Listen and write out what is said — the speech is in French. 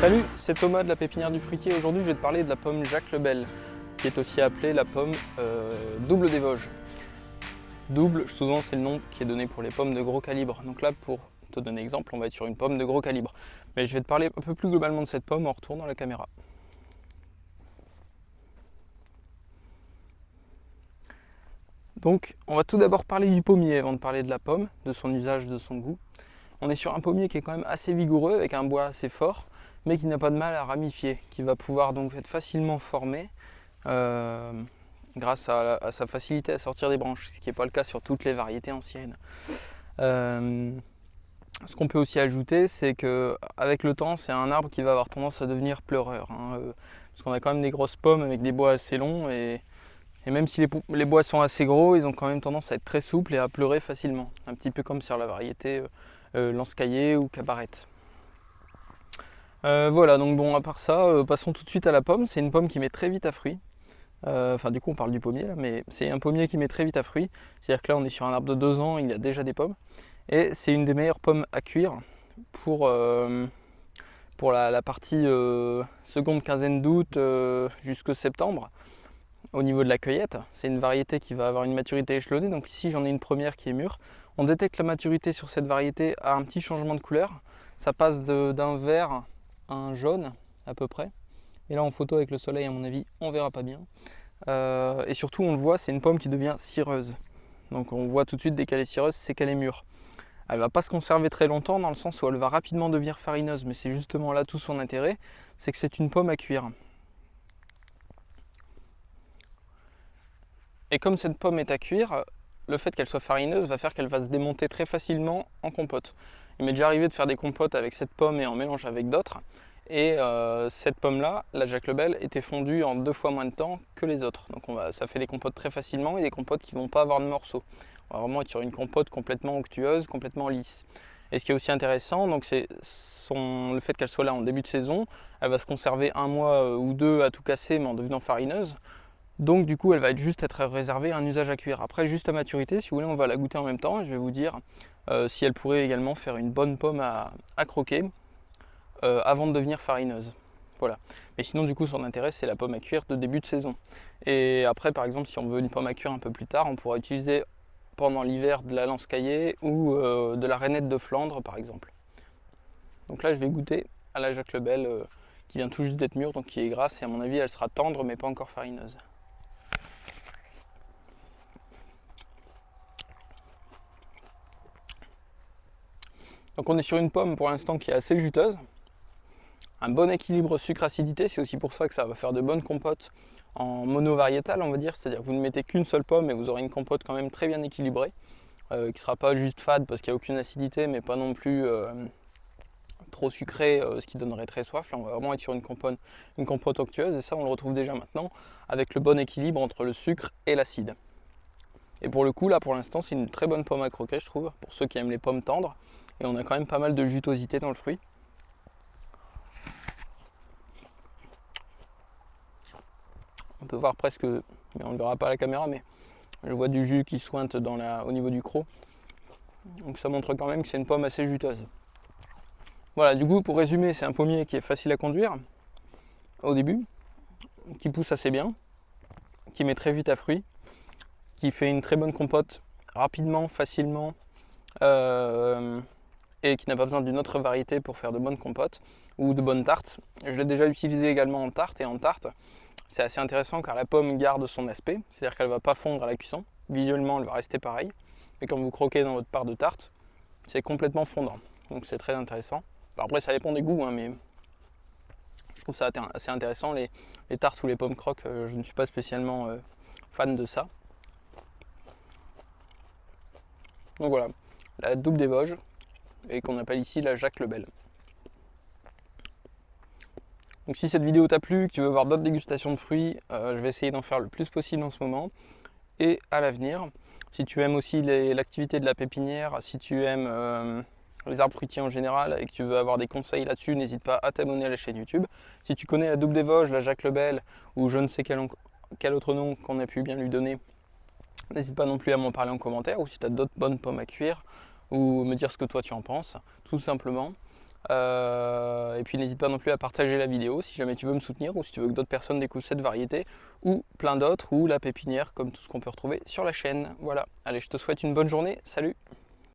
Salut, c'est Thomas de la pépinière du fruitier. Aujourd'hui je vais te parler de la pomme Jacques le Bel, qui est aussi appelée la pomme double des Vosges. Double, souvent c'est le nom qui est donné pour les pommes de gros calibre. Donc là, pour te donner exemple, on va être sur une pomme de gros calibre. Mais je vais te parler un peu plus globalement de cette pomme en retournant la caméra. Donc on va tout d'abord parler du pommier avant de parler de la pomme, de son usage, de son goût. On est sur un pommier qui est quand même assez vigoureux, avec un bois assez fort, mais qui n'a pas de mal à ramifier, qui va pouvoir donc être facilement formé grâce à sa facilité à sortir des branches, ce qui n'est pas le cas sur toutes les variétés anciennes. Ce qu'on peut aussi ajouter, c'est qu'avec le temps, c'est un arbre qui va avoir tendance à devenir pleureur, parce qu'on a quand même des grosses pommes avec des bois assez longs, et même si les bois sont assez gros, ils ont quand même tendance à être très souples et à pleurer facilement, un petit peu comme sur la variété Lance-Caillé ou Cabaret. Voilà, donc bon, à part ça, passons tout de suite à la pomme. C'est une pomme qui met très vite à fruit. Du coup on parle du pommier là, mais c'est un pommier qui met très vite à fruit. C'est-à-dire que là on est sur un arbre de 2 ans, il y a déjà des pommes. Et c'est une des meilleures pommes à cuire pour la partie seconde quinzaine d'août jusqu'à septembre. Au niveau de la cueillette, c'est une variété qui va avoir une maturité échelonnée. Donc ici j'en ai une première qui est mûre. On détecte la maturité sur cette variété à un petit changement de couleur. Ça passe d'un vert à un jaune à peu près. Et là en photo avec le soleil, à mon avis, on verra pas bien. Et surtout on le voit, c'est une pomme qui devient cireuse. Donc on voit tout de suite dès qu'elle est cireuse, c'est qu'elle est mûre. Elle va pas se conserver très longtemps dans le sens où elle va rapidement devenir farineuse. Mais c'est justement là tout son intérêt, c'est que c'est une pomme à cuire. Et comme cette pomme est à cuire, le fait qu'elle soit farineuse va faire qu'elle va se démonter très facilement en compote. Il m'est déjà arrivé de faire des compotes avec cette pomme et en mélange avec d'autres. Et cette pomme-là, la Jacques le Bel, était fondue en 2 fois moins de temps que les autres. Donc ça fait des compotes très facilement et des compotes qui ne vont pas avoir de morceaux. On va vraiment être sur une compote complètement onctueuse, complètement lisse. Et ce qui est aussi intéressant, donc c'est le fait qu'elle soit là en début de saison. Elle va se conserver 1 mois ou 2 à tout casser, mais en devenant farineuse. Donc du coup elle va être réservée à un usage à cuire. Après, juste à maturité, si vous voulez, on va la goûter en même temps et je vais vous dire si elle pourrait également faire une bonne pomme à croquer avant de devenir farineuse. Voilà. Mais sinon du coup son intérêt c'est la pomme à cuire de début de saison. Et après par exemple si on veut une pomme à cuire un peu plus tard, on pourra utiliser pendant l'hiver de la Lance-Caillé ou de la Rainette de Flandre par exemple. Donc là je vais goûter à la Jacques le Bel qui vient tout juste d'être mûre, donc qui est grasse et à mon avis elle sera tendre mais pas encore farineuse. Donc on est sur une pomme pour l'instant qui est assez juteuse, un bon équilibre sucre-acidité, c'est aussi pour ça que ça va faire de bonnes compotes en monovariétal on va dire, c'est-à-dire que vous ne mettez qu'une seule pomme et vous aurez une compote quand même très bien équilibrée, qui ne sera pas juste fade parce qu'il n'y a aucune acidité mais pas non plus trop sucrée, ce qui donnerait très soif. Là on va vraiment être sur une compote onctueuse et ça on le retrouve déjà maintenant avec le bon équilibre entre le sucre et l'acide. Et pour le coup là pour l'instant c'est une très bonne pomme à croquer je trouve, pour ceux qui aiment les pommes tendres. Et on a quand même pas mal de jutosité dans le fruit. On peut voir presque, mais on ne le verra pas à la caméra, mais je vois du jus qui sointe au niveau du croc. Donc ça montre quand même que c'est une pomme assez juteuse. Voilà, du coup pour résumer, c'est un pommier qui est facile à conduire au début, qui pousse assez bien, qui met très vite à fruit, qui fait une très bonne compote rapidement, facilement, et qui n'a pas besoin d'une autre variété pour faire de bonnes compotes ou de bonnes tartes. Je l'ai déjà utilisé également en tarte, et en tarte c'est assez intéressant car la pomme garde son aspect, c'est-à-dire qu'elle ne va pas fondre à la cuisson, visuellement elle va rester pareille, mais quand vous croquez dans votre part de tarte, c'est complètement fondant, donc c'est très intéressant. Après ça dépend des goûts, mais je trouve ça assez intéressant, les tartes ou les pommes croques, je ne suis pas spécialement fan de ça. Donc voilà, la double des Vosges, et qu'on appelle ici la Jacques le Bel. Donc si cette vidéo t'a plu, que tu veux voir d'autres dégustations de fruits, je vais essayer d'en faire le plus possible en ce moment et à l'avenir. Si tu aimes aussi l'activité de la pépinière, si tu aimes les arbres fruitiers en général et que tu veux avoir des conseils là-dessus, n'hésite pas à t'abonner à la chaîne YouTube. Si tu connais la double des Vosges, la Jacques le Bel ou je ne sais quel autre nom qu'on a pu bien lui donner, n'hésite pas non plus à m'en parler en commentaire, ou si tu as d'autres bonnes pommes à cuire, ou me dire ce que toi tu en penses, tout simplement. Et puis n'hésite pas non plus à partager la vidéo si jamais tu veux me soutenir ou si tu veux que d'autres personnes découvrent cette variété ou plein d'autres ou la pépinière comme tout ce qu'on peut retrouver sur la chaîne. Voilà, allez, je te souhaite une bonne journée, salut!